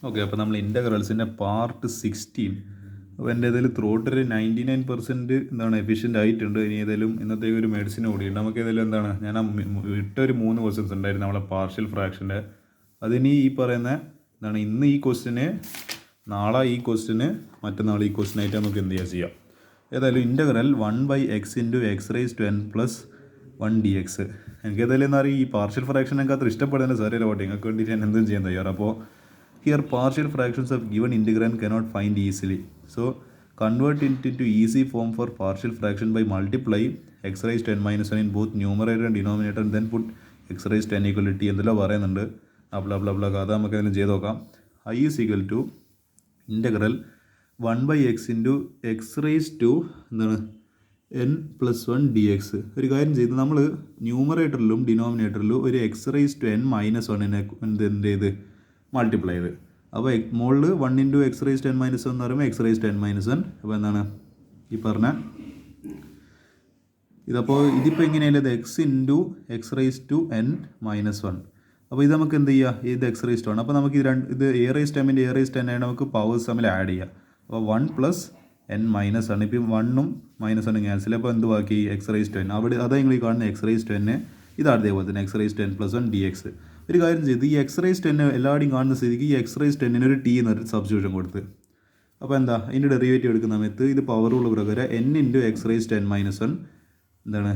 Okay, അപ്പോൾ നമ്മൾ ഇൻ്റഗ്രൽസിൻ്റെ part 16. അപ്പോൾ എൻ്റെ ഇതിൽ ത്രോട്ട് ഒരു 99% എന്താണ് എഫിഷ്യൻ്റ് ആയിട്ടുണ്ട്. ഇനി ഏതെങ്കിലും ഇന്നത്തേക്ക് ഒരു മെഡിസിൻ കൂടിയുണ്ട്. നമുക്ക് ഏതെങ്കിലും എന്താണ് ഞാൻ വിട്ടൊരു 3 ക്വസ്റ്റ്യൻസ് ഉണ്ടായിരുന്നു നമ്മളെ പാർഷ്യൽ ഫ്രാക്ഷൻ്റെ. അതിനി ഈ പറയുന്ന എന്താണ് ഇന്ന് ഈ ക്വസ്റ്റിന്, നാളെ ഈ ക്വസ്റ്റിന്, മറ്റന്നാൾ ഈ ക്വസ്റ്റിനായിട്ട് നമുക്ക് എന്ത് ചെയ്യാം. ഏതായാലും ഇൻ്റഗ്രൽ 1/x × x⁻²+1 dx. എനിക്ക് ഏതായാലും എന്താ പറയുക, ഈ പാർഷ്യൽ ഫ്രാക്ഷൻ എനിക്ക് അത്ര ഇഷ്ടപ്പെടുന്ന സാറില്ല. പോട്ടെ, നിങ്ങൾക്ക് വേണ്ടിയിട്ട് ഞാൻ എന്തും ചെയ്യാൻ തയ്യാറ്. അപ്പോൾ here partial fractions of given integrand cannot find easily, so convert it into easy form for partial fraction by multiply x⁻n−1 in both numerator and denominator and then put x⁻n equal to t എന്തെല്ലാം പറയുന്നുണ്ട്. അത് നമുക്ക് അതിന് ചെയ്ത് നോക്കാം. I is equal to integral 1/x × x⁻n+1 dx. ഒരു കാര്യം ചെയ്ത് നമ്മൾ ന്യൂമറേറ്ററിലും ഡിനോമിനേറ്ററിലും ഒരു x⁻n−1 എന്ത് ചെയ്ത് മൾട്ടിപ്ലൈ ചെയ്ത്, അപ്പോൾ മുകളിൽ 1 × x⁻n−1 എന്ന് പറയുമ്പോൾ x⁻n−1. അപ്പോൾ എന്താണ് ഈ പറഞ്ഞ ഇതപ്പോൾ ഇതിപ്പോൾ എങ്ങനെയല്ല, ഇത് x × x⁻n−1. അപ്പോൾ ഇത് നമുക്ക് എന്ത് ചെയ്യുക, ഇത് x⁻1. അപ്പോൾ നമുക്ക് ഇത് a⁻m × a⁻n ആയിട്ട് നമുക്ക് പവേഴ്സ് തമ്മിൽ ആഡ് ചെയ്യുക. അപ്പോൾ 1 + n−1, ഇപ്പം 1ഉം -1 ക്യാൻസൽ. അപ്പോൾ എന്ത് ബാക്കി x⁻n. അവിടെ അതാ നിങ്ങൾ ഈ കാണുന്ന x⁻n. ഇത് അതേപോലെ തന്നെ x⁻n+1 dx. ഒരു കാര്യം ചെയ്ത് ഈ x⁻n എല്ലാവരുടെയും കാണുന്ന സ്ഥിതിക്ക് ഈ x⁻n ഒരു t എന്നൊരു സബ്സ്റ്റിറ്റ്യൂഷൻ കൊടുത്ത്, അപ്പോൾ എന്താ ഇതിൻ്റെ ഡെറിവേറ്റീവ് എടുക്കുന്ന സമയത്ത് ഇത് പവർ റൂൾ പ്രകാരം n × x⁻n−1 എന്താണ്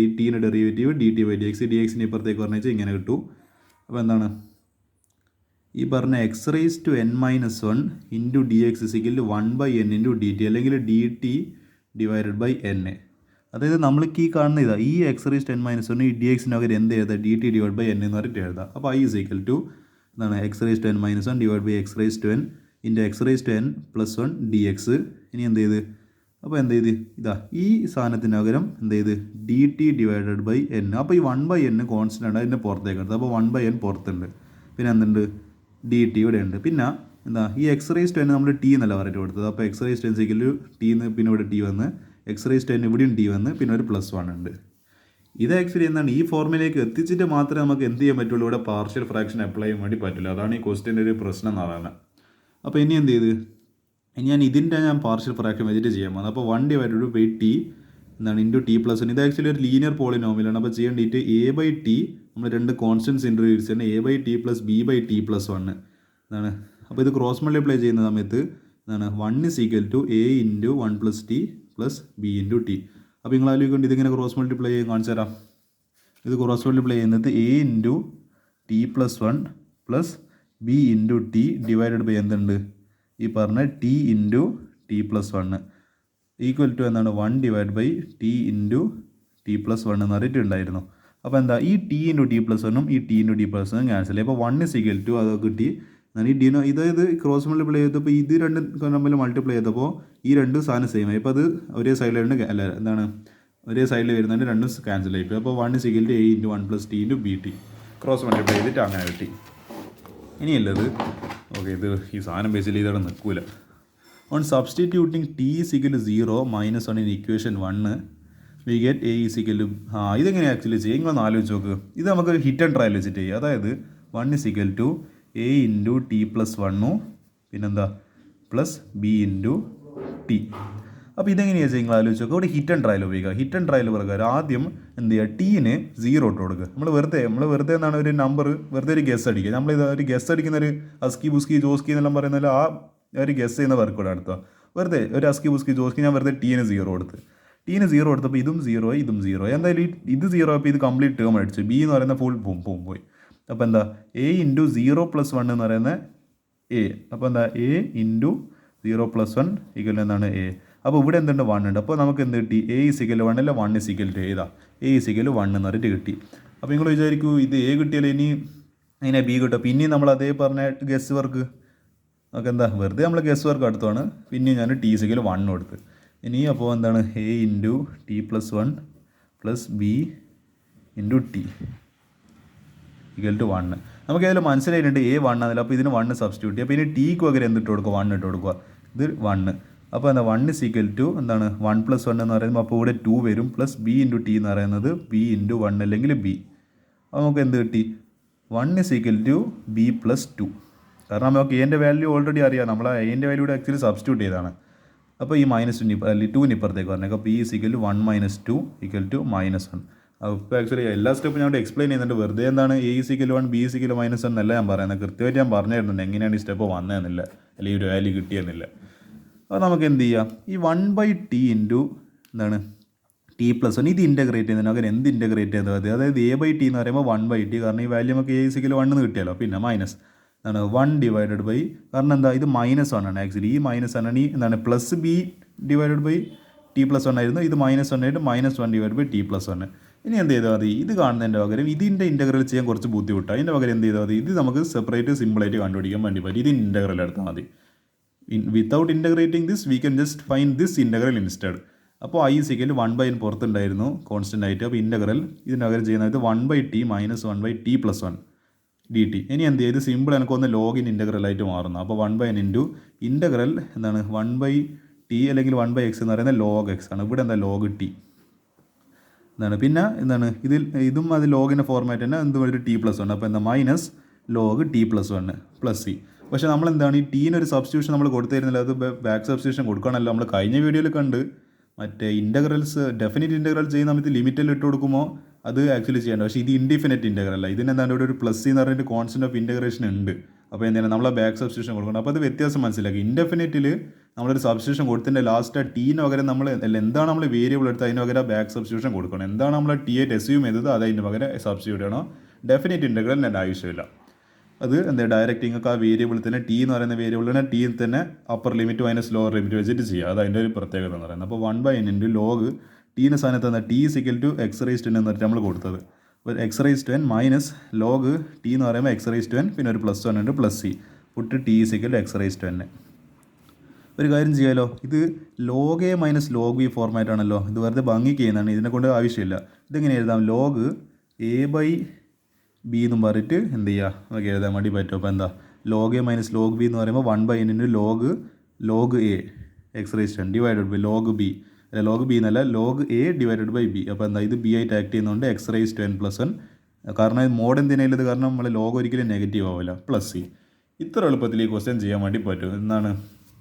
ഈ ടീൻ്റെ ഡെറിവേറ്റീവ് dt/dx. dxന് ഇപ്പുറത്തേക്ക് പറഞ്ഞു വെച്ചാൽ ഇങ്ങനെ കിട്ടും. അപ്പോൾ എന്താണ് ഈ പറഞ്ഞ x⁻n−1 × dx = 1/n × dt അല്ലെങ്കിൽ dt/n. അതായത് നമ്മൾക്ക് ഈ കാണുന്ന ഇതാ ഈ x⁻n−1 ഈ dxന് പകരം എന്ത് എഴുതാം, dt/n എന്ന് പറഞ്ഞിട്ട് എഴുതാം. അപ്പോൾ I is equal to എന്താണ് x⁻n−1 / x⁻n × x⁻n+1 dx. ഇനി എന്ത് ചെയ്ത്, അപ്പോൾ എന്ത് ചെയ്ത് ഇതാ ഈ സാധനത്തിന് പകരം എന്ത് ചെയ്ത് dt/n. അപ്പോൾ ഈ 1/n കോൺസ്റ്റൻ്റ് ആണ്, അതിൻ്റെ പുറത്തേക്ക് എടുത്തത്. അപ്പോൾ 1/n പുറത്തുണ്ട്, പിന്നെ എന്തുണ്ട് dt ഇവിടെ ഉണ്ട്. പിന്നെ എന്താ ഈ x⁻n നമ്മൾ t എന്നല്ല പറഞ്ഞിട്ട് കൊടുത്തത്. അപ്പോൾ x⁻n = t എന്ന് പിന്നെ ഇവിടെ t വന്ന് x⁻n ഇവിടെയും t വന്ന് പിന്നെ ഒരു +1 ഉണ്ട്. ഇത് ആക്ച്വലി എന്താണ് ഈ ഫോർമുലയിലേക്ക് എത്തിച്ചിട്ട് മാത്രമേ നമുക്ക് എന്ത് ചെയ്യാൻ പറ്റുള്ളൂ, ഇവിടെ പാർഷ്യൽ ഫ്രാക്ഷൻ അപ്ലൈ ചെയ്യാൻ വേണ്ടി പറ്റില്ല. അതാണ് ഈ ക്വസ്റ്റ്യൻ്റെ ഒരു പ്രശ്നം എന്നാണ്. അപ്പോൾ ഇനി എന്ത് ചെയ്ത് ഞാൻ പാർഷ്യൽ ഫ്രാക്ഷൻ വെച്ചിട്ട് ചെയ്യാൻ പോകുന്നത്. അപ്പോൾ 1/t എന്താണ് × t+1. ഇത് ആക്ച്വലി ഒരു ലീനിയർ പോളിനോമിയലാണ്. അപ്പോൾ ചെയ്യേണ്ടിയിട്ട് a/t നമ്മൾ രണ്ട് കോൺസ്റ്റൻസ് ഇൻട്രൊഡ്യൂസ് ചെയ്യണം, a/t + b/t+1 എന്നാണ്. അപ്പോൾ ഇത് ക്രോസ് മൾട്ടിപ്ലൈ ചെയ്യുന്ന സമയത്ത് എന്താണ് 1 = a × 1 + t + b × t. അപ്പോൾ നിങ്ങൾ ആലോചിക്കൊണ്ട് ഇതിങ്ങനെ ക്രോസ് മൾട്ടിപ്ലൈ ചെയ്യാൻ കാണിച്ചു തരാം. ഇത് ക്രോസ് മൾട്ടിപ്ലൈ ചെയ്യുന്നത് a × t+1 + b × t / എന്തുണ്ട് ഈ പറഞ്ഞ t × t+1 ഈക്വൽ ടു എന്താണ് 1/t × t+1 എന്ന് പറഞ്ഞിട്ടുണ്ടായിരുന്നു. അപ്പോൾ എന്താ ഈ t × t+1ഉം ഈ t × t+1ഉം ക്യാൻസൽ ചെയ്യും. അപ്പോൾ 1 = അത് കിട്ടി. ഈ ഇതായത് ക്രോസ് മൾട്ടിപ്ലൈ ചെയ്തപ്പോൾ ഇത് രണ്ട് തമ്മിൽ മൾട്ടിപ്ലൈ ചെയ്തപ്പോൾ ഈ രണ്ട് സാധനം സെയിം ആയി. അപ്പോൾ അത് ഒരേ സൈഡിലുണ്ട്, അല്ല എന്താണ് ഒരേ സൈഡിൽ വരുന്നതിന് രണ്ടും ക്യാൻസൽ ആയിപ്പോയി. അപ്പോൾ 1 = a × 1 + t × bt cross multiply ചെയ്തിട്ട് അങ്ങനെ കിട്ടി. ഇനിയല്ലത് ഓക്കെ, ഇത് ഈ സാധനം ബേസിൽ ഇതവിടെ നിൽക്കില്ല. On substituting t = 0 -1 in equation 1 we get a = ഇതെങ്ങനെ ആക്ച്വലി ചെയ്യും നിങ്ങളൊന്ന് ആലോചിച്ച് നോക്ക്. ഇത് നമുക്ക് ഹിറ്റ് ആൻഡ് ട്രയൽ വെച്ചിട്ട് ചെയ്യുക. അതായത് 1 = a × t+1 പിന്നെന്താ +b × t. അപ്പോൾ ഇതെങ്ങനെയാണ് ചെയ്യുക നിങ്ങൾ ആലോചിച്ച് നോക്കുക. ഇവിടെ ഹിറ്റ് ആൻഡ് ട്രയൽ ഉപയോഗിക്കുക. ഹിറ്റ് ആൻഡ് ട്രയൽ പ്രകാരം ആദ്യം എന്ത് ചെയ്യുക, ടീന് 0 ഇട്ട് കൊടുക്കുക. നമ്മൾ വെറുതെ എന്നാണ് ഒരു നമ്പർ വെറുതെ ഒരു ഗസ് അടിക്കുക. നമ്മളിത് ഒരു ഗസ് അടിക്കുന്ന ഒരു അസ്കി ബുസ്കി ജോസ്കി എന്നെല്ലാം പറയുന്നതിൽ ആ ഒരു ഗസ് ചെയ്യുന്ന വർക്ക് കൂടെ അടുത്തുക. വെറുതെ ഒരു അസ്കി ബുസ്കി ജോസ്കി ഞാൻ വെറുതെ ടീന് 0 കൊടുത്ത്. ടീന് 0 കൊടുത്തപ്പോൾ ഇതും 0 ഇതും 0. എന്തായാലും ഇത് 0 അപ്പോൾ ഇത് കംപ്ലീറ്റ് ടേം അടിച്ചു. ബി എന്ന് പറയുന്ന ഫുൾ പോയി. അപ്പോൾ എന്താ a × 0+1 എന്ന് പറയുന്ന a. അപ്പോൾ എന്താ a × 0+1 = എന്താണ് a. അപ്പോൾ ഇവിടെ എന്തുണ്ട് 1 ഉണ്ട്. അപ്പോൾ നമുക്ക് എന്ത് കിട്ടി, a = 1 അല്ല 1 = a. a = 1 എന്ന് പറഞ്ഞിട്ട് കിട്ടി. അപ്പോൾ നിങ്ങൾ വിചാരിക്കൂ ഇത് a കിട്ടിയാൽ ഇനി അതിനെ b കിട്ടും. പിന്നെയും നമ്മൾ അതേ പറഞ്ഞ ഗസ് വർക്ക് നമുക്ക് എന്താ വെറുതെ നമ്മൾ ഗസ് വർക്ക് അടുത്താണ്. പിന്നെയും ഞാൻ t = 1 കൊടുത്ത്. ഇനി അപ്പോൾ എന്താണ് a × t+1 + b × t = 1. നമുക്ക് ഏതായാലും മനസ്സിലായിട്ടുണ്ട് a 1 ആണല്ലോ. അപ്പോൾ ഇതിന് 1 സബ്സ്റ്റിറ്റ്യൂട്ട് ചെയ്യുക. അപ്പോൾ ഇനി tക്ക് പകരം എന്തിട്ട് കൊടുക്കുക, 1 ഇട്ട് കൊടുക്കുക. ഇത് 1. അപ്പോൾ എന്താ 1 = എന്താണ് 1 + 1 എന്ന് പറയുമ്പോൾ അപ്പോൾ ഇവിടെ 2 വരും +b × t എന്ന് പറയുന്നത് b × 1 അല്ലെങ്കിൽ b. അപ്പോൾ നമുക്ക് എന്ത് കിട്ടി, 1 = b + 2 കാരണം നമുക്ക് എൻ്റെ വാല്യൂ ഓൾറെഡി അറിയാം, നമ്മൾ എൻ്റെ വാല്യൂ ആക്ച്വലി സബ്സ്റ്റിറ്റ്യൂട്ട് ചെയ്താണ്. അപ്പോൾ ഈ -2 അല്ലെങ്കിൽ 2 ഇപ്പുറത്തേക്ക് പറഞ്ഞേക്കാം. അപ്പോൾ ഈ = 1 - 2 = -1. അപ്പോൾ ആക്ച്വലി എല്ലാ സ്റ്റെപ്പും ഞാൻ എക്സ്പ്ലെയിൻ ചെയ്യുന്നുണ്ട്. വെറുതെ എന്താണ് A = 1 B = -1 എന്നല്ല ഞാൻ പറയുന്നത്. കൃത്യമായിട്ട് ഞാൻ പറഞ്ഞിരുന്നുണ്ട് എങ്ങനെയാണ് ഈ സ്റ്റെപ്പ് വന്നതെന്നില്ല, അല്ലെങ്കിൽ ഒരു വാല്യൂ കിട്ടിയെന്നില്ല. അപ്പോൾ നമുക്ക് എന്ത് ചെയ്യാം, ഈ 1/t ഇൻറ്റു എന്താണ് t+1 ഇത് ഇൻറ്റഗ്രേറ്റ് ചെയ്യുന്നതിന് അങ്ങനെ എന്ത് ഇൻറ്റഗ്രേറ്റ് ചെയ്താൽ മതി. അതായത് A/t എന്ന് പറയുമ്പോൾ 1/t, കാരണം ഈ വാല്യൂ നമുക്ക് A = 1 എന്ന് കിട്ടിയല്ലോ. പിന്നെ മൈനസ് എന്താണ് 1/, കാരണം എന്താ ഇത് -1 ആണ് ആക്ച്വലി. ഈ -1 ആണ് ഈ എന്താണ് +b/t+1 ആയിരുന്നു. ഇത് -1 ആയിട്ട് -1/t+1. ഇനി എന്ത് ചെയ്താൽ മതി, ഇത് കാണുന്നതിൻ്റെ പകരം ഇതിൻ്റെ ഇൻറ്റഗ്രൽ ചെയ്യാൻ കുറച്ച് ബുദ്ധിമുട്ടാണ്. അതിൻ്റെ പകരം എന്ത് ചെയ്താൽ മതി, ഇത് നമുക്ക് സെപ്പറേറ്റ് സിമ്പിളായിട്ട് കണ്ടുപിടിക്കാൻ വേണ്ടി പറ്റും. ഇതിന് ഇൻറ്റഗ്രൽ എടുത്താൽ മതി. Without integrating this we can just find this integral instead. അപ്പോൾ I = 1/n പുറത്തുണ്ടായിരുന്നു കോൺസ്റ്റൻ്റ് ആയിട്ട്. അപ്പോൾ ഇൻറ്റഗ്രൽ ഇതിന് പകരം ചെയ്യുന്നത് 1/t - 1/t+1 dt. ഇനി എന്ത് ചെയ്ത് സിമ്പിൾ എനിക്കൊന്ന് ലോഗിൻ ഇൻറ്റഗ്രലായിട്ട് മാറുന്നു. അപ്പോൾ 1/n ഇൻറ്റു ഇൻറ്റഗ്രൽ എന്താണ് 1/t അല്ലെങ്കിൽ 1/x എന്ന് പറയുന്നത് log x ആണ്. ഇവിടെ എന്താ log t എന്താണ്, പിന്നെ എന്താണ് ഇതും അത് ലോഗിൻ്റെ ഫോർമാറ്റ് തന്നെ എന്ത് ഒരു t+1. അപ്പോൾ എന്താ -log t+1 + c. പക്ഷേ നമ്മളെന്താണ് ഈ ടീനൊരു സബ്സ്റ്റിറ്റ്യൂഷൻ നമ്മൾ കൊടുത്തിരുന്നില്ല, അത് ബാക്ക് സബ്സ്റ്റിറ്റ്യൂഷൻ കൊടുക്കണമല്ലോ. നമ്മൾ കഴിഞ്ഞ വീഡിയോയിൽ കണ്ട് മറ്റേ ഇൻറ്റഗ്രൽസ് ഡെഫിനിറ്റ് ഇൻറ്റഗ്രൽ ചെയ്യുന്ന സമയത്ത് ലിമിറ്റിൽ ഇട്ട് കൊടുക്കുമ്പോൾ അത് ആക്ച്വലി ചെയ്യേണ്ട. പക്ഷേ ഇത് ഇൻഡിഫിനിറ്റ് ഇൻറ്റഗ്രൽ അല്ല. ഇതിനെന്താണ് ഇവിടെ ഒരു +c എന്ന് പറഞ്ഞിട്ട് കോൺസ്റ്റൻറ്റ് ഓഫ് ഇൻറ്റഗ്രേഷൻ ഉണ്ട്. അപ്പോൾ എന്താണ് നമ്മൾ ബാക്ക് സബ്സ്റ്റിറ്റ്യൂഷൻ കൊടുക്കണം. അപ്പോൾ അത് വ്യത്യാസം മനസ്സിലാക്കി. ഇൻഡെഫിനിറ്റിൽ നമ്മളൊരു സബ്സ്റ്റിറ്റ്യൂഷൻ കൊടുത്തിൻ്റെ ലാസ്റ്റ് ടീന് പകരം നമ്മൾ എന്താണ് നമ്മൾ വേരിയബിൾ എടുത്ത് അതിന് പകരം ബാക്ക് സബ്സ്റ്റിറ്റ്യൂഷൻ കൊടുക്കണം. എന്താണ് നമ്മൾ ടി ആയിട്ട് അസ്യൂം ചെയ്തത് അത് അതിന് പകരം സബ്സ്റ്റിറ്റ്യൂട്ട് ചെയ്യണം. ഡെഫിനിറ്റ് ഇൻറ്റഗ്രൽ എൻ്റെ ആവശ്യമില്ല. അത് എന്താ ഡയറക്റ്റ് നിങ്ങൾക്ക് ആ വേരിയബിൾ തന്നെ ടി എന്ന് പറയുന്ന വേരിയബിളിനെ ടി തന്നെ upper limit minus lower limit വെച്ചിട്ട് ചെയ്യുക. അത് അതിൻ്റെ ഒരു പ്രത്യേകത എന്ന് പറയുന്നത്. അപ്പോൾ 1/n ഇൻറ്റു ലോഗ് ടീൻ്റെ സ്ഥാനത്ത് എന്നാൽ t = x⁻n എന്ന് പറഞ്ഞിട്ട് നമ്മൾ കൊടുത്തത്. അപ്പോൾ x⁻n മൈനസ് ലോഗ് ടി എന്ന് പറയുമ്പോൾ x⁻n പിന്നെ ഒരു +1 ഉണ്ട് +c പുട്ട് t = x⁻n. ഒരു കാര്യം ചെയ്യാമല്ലോ, ഇത് log a - log b format ആണല്ലോ. ഇത് വെറുതെ ഭംഗിക്ക് ചെയ്യുന്നതാണ്, ഇതിനെ കൊണ്ട് ആവശ്യമില്ല. ഇതെങ്ങനെ എഴുതാം, log a/b എന്നും പറഞ്ഞിട്ട് എന്ത് ചെയ്യുക നമുക്ക് എഴുതാൻ വേണ്ടി പറ്റും. അപ്പോൾ എന്താ log a - log b എന്ന് പറയുമ്പോൾ 1/n into log a x⁻n divided by log b, അല്ല log b എന്നല്ല log a divided by b. അപ്പോൾ എന്താ ഇത് b ആയിട്ട് ആക്ട് ചെയ്യുന്നതുകൊണ്ട് x⁻n+1, കാരണം മോഡ് എന്തിനായാലും ഇത് കാരണം നമ്മൾ ലോഗ് ഒരിക്കലും നെഗറ്റീവ് ആവില്ല +c. ഇത്ര എളുപ്പത്തിൽ ഈ ക്വസ്റ്റ്യൻ ചെയ്യാൻ വേണ്ടി പറ്റും.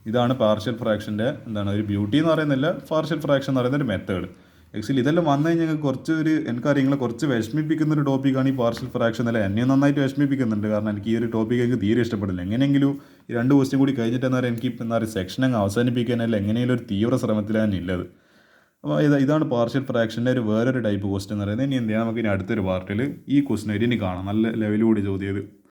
ഇതാണ് പാർഷ്യൽ ഫ്രാക്ഷൻ്റെ എന്താണ് ഒരു ബ്യൂട്ടി എന്ന് പറയുന്നില്ല, പാർഷ്യൽ ഫ്രാക്ഷൻ എന്ന് പറയുന്ന ഒരു മെത്തേഡ്. ആക്ച്വലി ഇതെല്ലാം വന്നു കഴിഞ്ഞാൽ എനിക്കറിയാം നിങ്ങളെ കുറച്ച് വിഷമിപ്പിക്കുന്നൊരു ടോപ്പിക്കാണ് ഈ പാർഷ്യൽ ഫ്രാക്ഷൻ. അല്ല എന്നെ നന്നായിട്ട് വിഷമിപ്പിക്കുന്നുണ്ട്, കാരണം എനിക്ക് ഈ ഒരു ടോപ്പിക്ക് എനിക്ക് തീരെ ഇഷ്ടപ്പെടില്ല. എങ്ങനെയെങ്കിലും ഈ 2 ക്വസ്റ്റ്യൻ കൂടി കഴിഞ്ഞിട്ട് എന്നാൽ എനിക്ക് ഇപ്പം എന്താ പറയുക സെക്ഷൻ അങ്ങ് അവസാനിപ്പിക്കാനല്ല എങ്ങനെയെങ്കിലും ഒരു തീവ്ര ശ്രമത്തിലാണ് ഉള്ളത്. അപ്പോൾ ഇതാണ് പാർഷ്യൽ ഫ്രാക്ഷൻ്റെ വേറൊരു ടൈപ്പ് ക്വസ്റ്റ്യൻ എന്ന് പറയുന്നത്. ഇനി എന്ത് ചെയ്യാം, നമുക്ക് ഇനി അടുത്തൊരു പാർട്ടിൽ ഈ ക്വസ്റ്റ്യൻ ഇനി കാണാം. നല്ല ലെവൽ കൂടി ചോദ്യം.